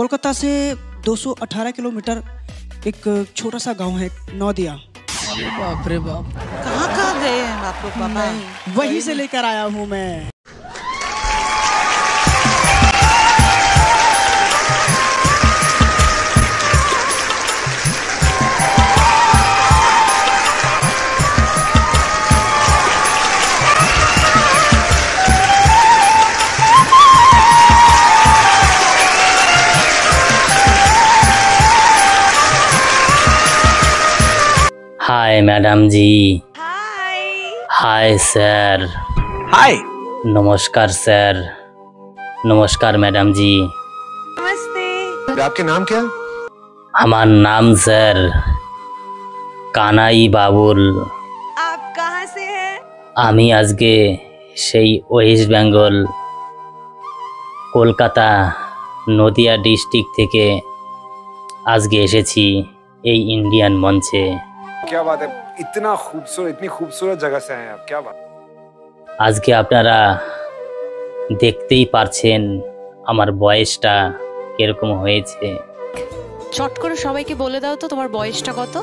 कोलकाता से 218 किलोमीटर एक छोटा सा गांव है नौदिया। बाप रे बाप, कहाँ कहाँ गए हैं आप लोग? पता है, वहीं से लेकर आया हूँ मैं। Hi madam ji. Hi. Hi sir. Hi. नमस्कार सर। नमस्कार मैडम जी। नमस्ते। आपके नाम क्या? हमार नाम सर कानाई बाबुल। आप कहाँ से हैं? আমি আজকে সেই ওয়েস্ট বেঙ্গল কলকাতা নদিয়া ডিস্ট্রিক্ট থেকে আজকে এসেছি এই ইন্ডিয়ান মঞ্চে। क्या बात है, इतना खूबसूरत, इतनी खूबसूरत जगह से आए आप, क्या बात। আজকে আপনারা দেখতেই পারছেন আমার বয়সটা কিরকম হয়েছে। চট করে সবাইকে বলে দাও তো তোমার বয়সটা কত?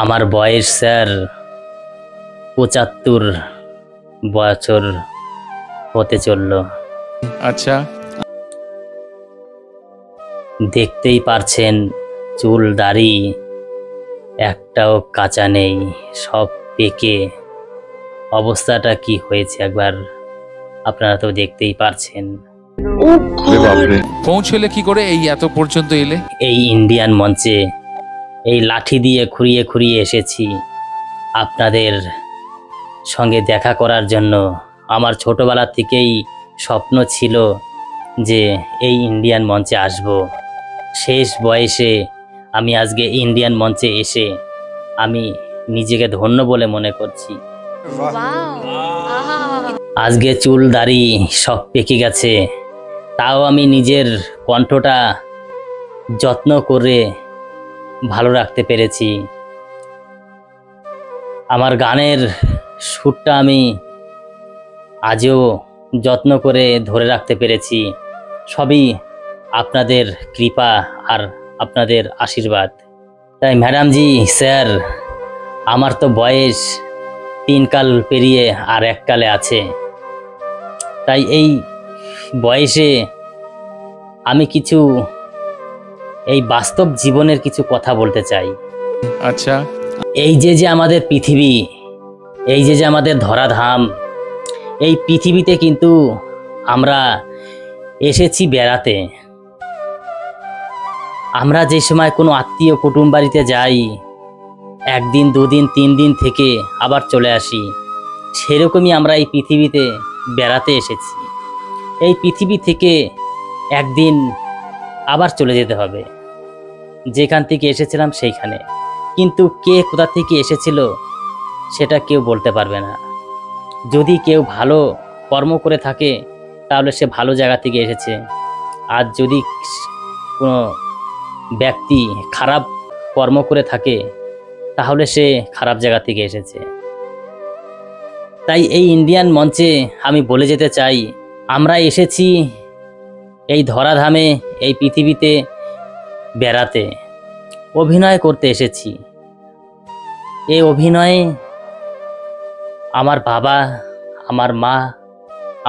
আমার বয়স স্যার ৭৫ বছর হতে চলল। আচ্ছা, দেখতেই পারছেন চুল দাড়ি একটাও কাঁচা নেই, সব পেকে। অবস্থাটা কি হয়েছে একবার আপনারা তো দেখতেই পারছেন। পৌঁছলে কি করে এই এত পর্যন্ত এলে? এই ইন্ডিয়ান মঞ্চে এই লাঠি দিয়ে খুঁড়িয়ে খুঁড়িয়ে এসেছি আপনাদের সঙ্গে দেখা করার জন্য। আমার ছোটবেলা থেকেই স্বপ্ন ছিল যে এই ইন্ডিয়ান মঞ্চে আসব। শেষ বয়সে আমি আজকে ইন্ডিয়ান মঞ্চে এসে আমি নিজেকে ধন্য বলে মনে করছি। আজকে চুল দাড়ি সব পেকে গেছে, তাও আমি নিজের কণ্ঠটা যত্ন করে ভালো রাখতে পেরেছি। আমার গানের সুরটা আমি আজও যত্ন করে ধরে রাখতে পেরেছি। সবই আপনাদের কৃপা আর আপনাদের আশীর্বাদ। তাই ম্যাডাম জি, স্যার, আমার তো বয়স 3 কাল পেরিয়ে আর 1 কালে আছে। তাই এই বয়সে আমি কিছু এই বাস্তব জীবনের কিছু কথা বলতে চাই। আচ্ছা, এই যে আমাদের পৃথিবী, এই যে আমাদের ধরাধাম, এই পৃথিবীতে কিন্তু আমরা এসেছি বেড়াতে। আমরা যে সময় কোনো আত্মীয় কুটুম বাড়িতে যাই, 1 দিন 2 দিন 3 দিন থেকে আবার চলে আসি, সেরকমই আমরা এই পৃথিবীতে বেড়াতে এসেছি। এই পৃথিবী থেকে একদিন আবার চলে যেতে হবে, যেখান থেকে এসেছিলাম সেইখানে। কিন্তু কে কোথা থেকে এসেছিল সেটা কেউ বলতে পারবে না। যদি কেউ ভালো কর্ম করে থাকে তাহলে সে ভালো জায়গা থেকে এসেছে, আর যদি কোনো ব্যক্তি খারাপ কর্ম করে থাকে তাহলে সে খারাপ জায়গা থেকে এসেছে। তাই এই ইন্ডিয়ান মঞ্চে আমি বলে যেতে চাই, আমরা এসেছি এই ধরাধামে, এই পৃথিবীতে বেড়াতে, অভিনয় করতে এসেছি। এই অভিনয়ে আমার বাবা, আমার মা,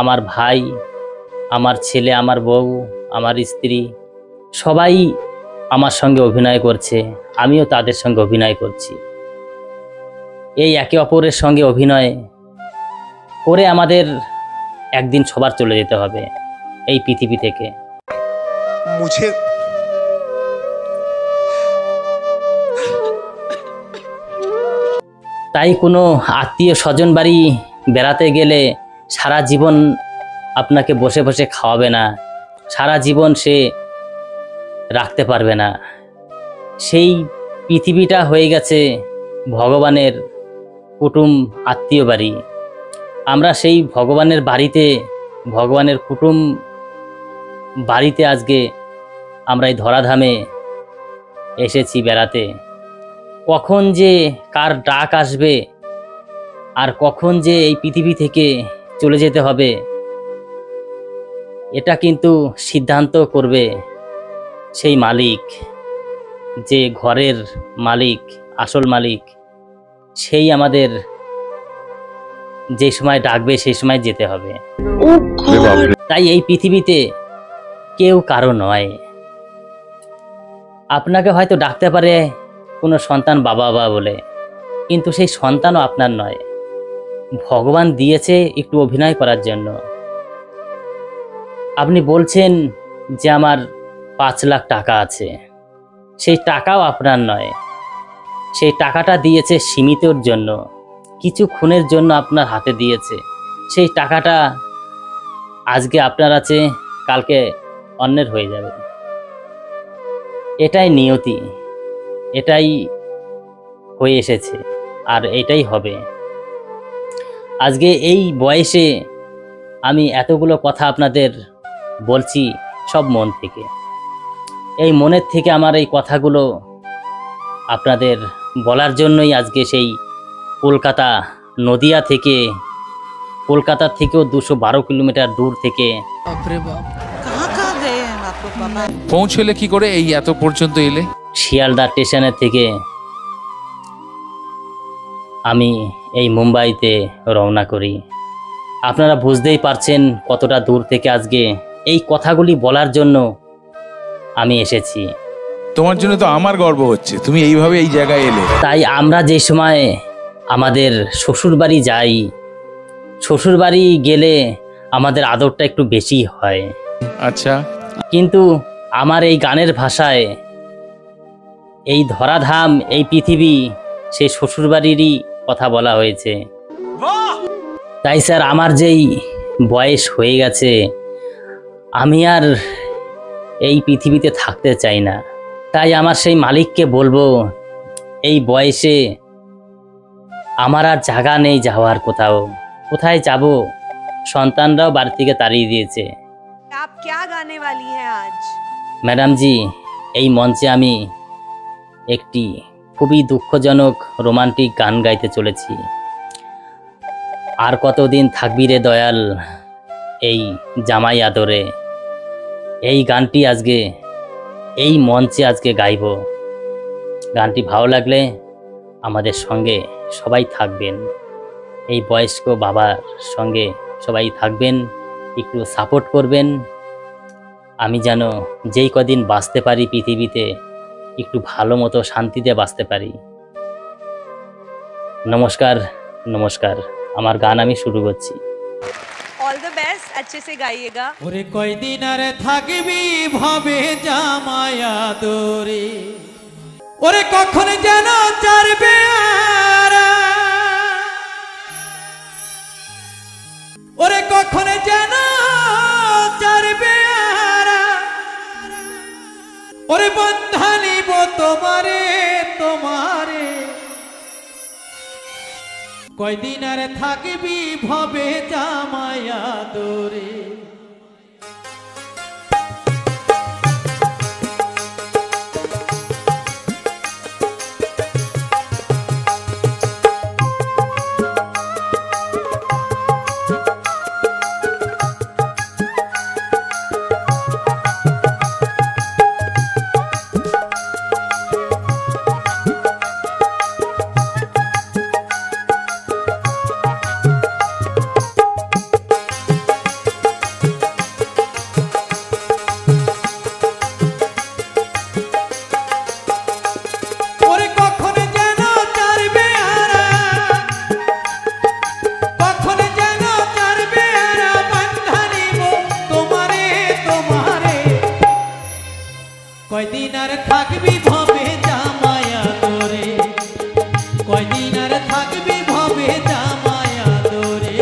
আমার ভাই, আমার ছেলে, আমার বউ, আমার স্ত্রী সবাই আমার সঙ্গে অভিনয় করছে, আমিও তাদের সঙ্গে অভিনয় করছি। এই একে অপরের সঙ্গে অভিনয় করে আমাদের একদিন সবার চলে যেতে হবে এই পৃথিবী থেকে। मुझे তাই কোনো আত্মীয় স্বজন বাড়ি বেড়াতে গেলে সারা জীবন আপনাকে বসে বসে খাওয়াবে না, সারা জীবন সে রাখতে পারবে না। সেই পৃথিবীটা হয়ে গেছে ভগবানের কুটুম আত্মীয় বাড়ি। আমরা সেই ভগবানের বাড়িতে, ভগবানের কুটুম বাড়িতে আজকে আমরা এই ধরাধামে এসেছি বেড়াতে। কখন যে কার ডাক আসবে আর কখন যে এই পৃথিবী থেকে চলে যেতে হবে এটা কিন্তু সিদ্ধান্ত করবে সেই মালিক, যে ঘরের মালিক, আসল মালিক, সেই আমাদের যে সময় ডাকবে সেই সময় যেতে হবে। তাই এই পৃথিবীতে কেউ কারো নয়। আপনাকে হয়তো ডাকতে পারে কোনো সন্তান বাবা বাবা বলে, কিন্তু সেই সন্তানও আপনার নয়, ভগবান দিয়েছে একটু অভিনয় করার জন্য। আপনি বলছেন যে আমার 5 লাখ টাকা আছে, সেই টাকাও আপনার নয়, সেই টাকাটা দিয়েছে সীমিতর জন্য, কিছুক্ষণের জন্য আপনার হাতে দিয়েছে। সেই টাকাটা আজকে আপনার আছে, কালকে অন্যের হয়ে যাবে। এটাই নিয়তি, এটাই হয়ে এসেছে, আর এটাই হবে। আজকে এই বয়সে আমি এতগুলো কথা আপনাদের বলছি সব মন থেকে। এই মনের থেকে আমার এই কথাগুলো আপনাদের বলার জন্যই আজকে সেই কলকাতা, নদিয়া থেকে, কলকাতার থেকেও 212 কিলোমিটার দূর থেকে कहाँ कहाँ गए हैं आप लोग बाबा? পৌঁছলে কি করে এই এত পর্যন্ত এলে? শিয়ালদা স্টেশনের থেকে আমি এই মুম্বাইতে রওনা করি। আপনারা বুঝতেই পারছেন কতটা দূর থেকে আজকে এই কথাগুলি বলার জন্য আমি এসেছি। তোমার জন্য তো আমার গর্ব হচ্ছে, তুমি এইভাবে এই জায়গায় এলে। তাই আমরা যে সময় আমাদের শ্বশুরবাড়ি যাই, শ্বশুরবাড়ি গেলে আমাদের আদরটা একটু বেশি হয়। আচ্ছা, কিন্তু আমার এই গানের ভাষায় এই ধরাধাম, এই পৃথিবী, সেই শ্বশুরবাড়িরই কথা বলা হয়েছে। তাই স্যার, আমার যেই বয়স হয়ে গেছে, আমি আর এই পৃথিবীতে থাকতে চাই না। তাই আমার সেই মালিককে বলবো, এই বয়সে আমার আর জায়গা নেই যাওয়ার কোথাও, কোথায় যাব? সন্তানরাও বাড়ি থেকে তাড়িয়ে দিয়েছে। आप क्या गाने वाली हैं आज? ম্যাডাম জি, এই মঞ্চে আমি একটি খুবই দুঃখজনক রোমান্টিক গান গাইতে চলেছি। আর কতদিন থাকবি রে দয়াল এই জামাই আদরে, এই গানটি আজকে এই মঞ্চে আজকে গাইব। গানটি ভালো লাগলে আমাদের সঙ্গে সবাই থাকবেন, এই বয়স্ক বাবার সঙ্গে সবাই থাকবেন, একটু সাপোর্ট করবেন। আমি যেন যেই কদিন বাঁচতে পারি পৃথিবীতে, একটু ভালো মতো শান্তিতে বাঁচতে পারি। নমস্কার, নমস্কার। আমার গান আমি শুরু করছি। ऑल द बेस्ट, अच्छे से गाइएगा। ওরে কয়দিন আর থাকবি ভাবে জামায়া দরে, ওরে কখন যেন চারবে আরা, ওরে কখন যেন চারবে আরা, ওরে বন্ধানিব তোমারে তোমারে, কয়দিন আর থাকবি ভাবে জামায়া দরে। ওরে কখন যেন চারবে আরা, কখন যেন চারবে আরা, বন্ধানিব তোমারে তোমারে, কয়দিন আর থাকবি ভবে জামায়া দরে, কয়দিন আর থাকবি ভবে জামায়া দরে।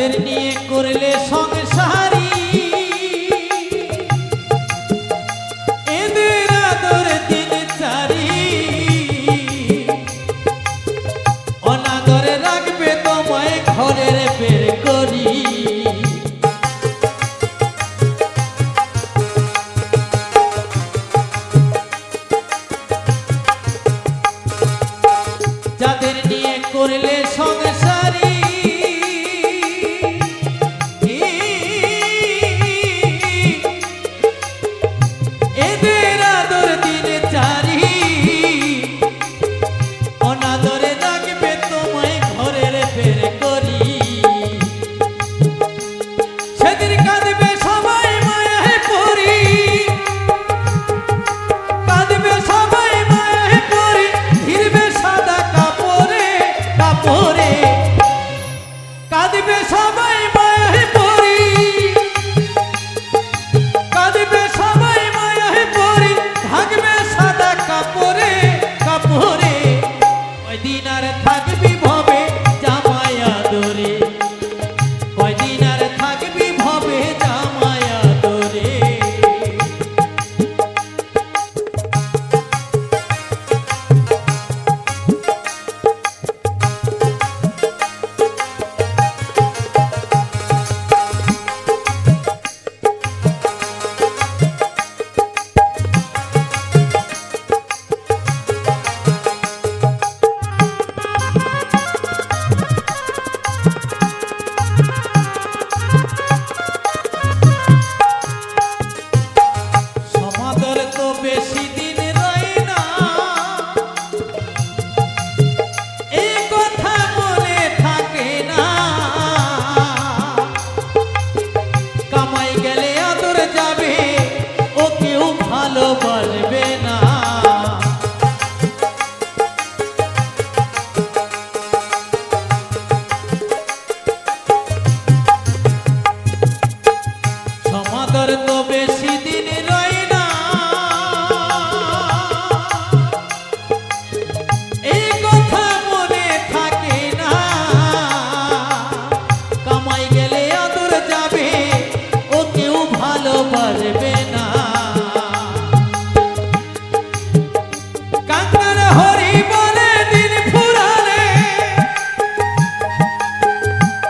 যাদের নিয়ে করলে সংসারী এদের আদর দিন চারি অনাদরে রাখবে তোমায় ঘরের বের করি যাদের নিয়ে করলে সংসারী এদের আদর দিন চারি অনাদরে রাখবে তোমায় ঘরের বের করি সেদিন কাঁদবে সবাই মায়ায় পড়ি কাঁদবে সবাই মায়ায় পড়ি ঘিরবে সাদা কাপড়ে কাপড়ে কাঁদবে সবাই মায়ায় পড়ি কাঁদবে সবাই মায়ায় পড়ি থাকবে সাদা কাপড়ে কাপড়ে কয়দিন আর থাকবি ভবে জামাই আদরে কয়দিন আর থাকবি ভবে জামাই আদরে সমাদর তো বেশি দিন রয় না এই কথা মনে থাকে না কামাই গেলে আদর যাবে ও কেউ ভালোবাসবে না সমাদর তো বেশি দিন রয় না এই কথা মনে থাকে না কামাই গেলে আদর যাবে ও কেউ ভালোবাসবে না কাঙ্গাল হরি বলে দিন ফুরালে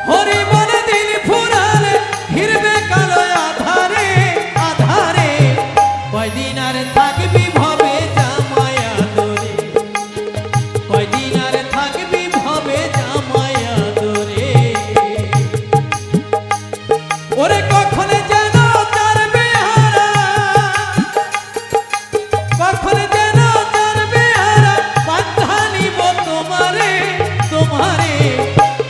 হরি বলে দিন ফুরালে ঘিরবে কালো আধারে আধারে কয়দিন আর থাকবি ভবে জামাই আদরে কয়দিন আর থাকবি ভবে জামাই আদরে ওরে কখন যেন তার বেহারা কখন যেন তার বেহারা বাঁধা নিব তোমারে তোমারে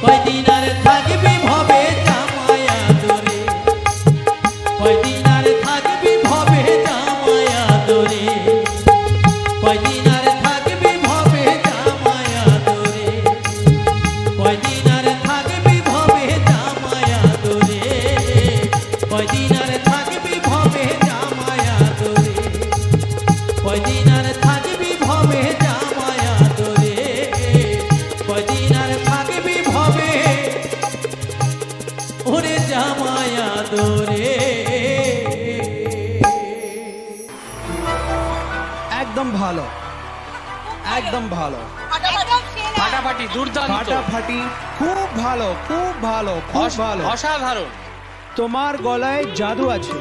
কয়দিন আর থাকবি ভবে জামাই আদরে কয়দিন আর থাকবি ভবে জামাই আদরে কয়দিন আর থাকবি ভবে জামাই আদরে কয়দিন আর থাকবি ভবে জামাই আদরে কয়দিন আর থাকবি ভবে জামাই আদরে কয়দিন আর থাকবি ভবে জামাই আদরে কয়দিন আর থাকবি ভবে ওরে জামাই আদরে একদম ভালো একদম ভালো ফাটাফাটি দুর্দান্ত ফাটাফাটি খুব ভালো খুব ভালো খুব ভালো অসাধারণ তোমার গলায় জাদু আছে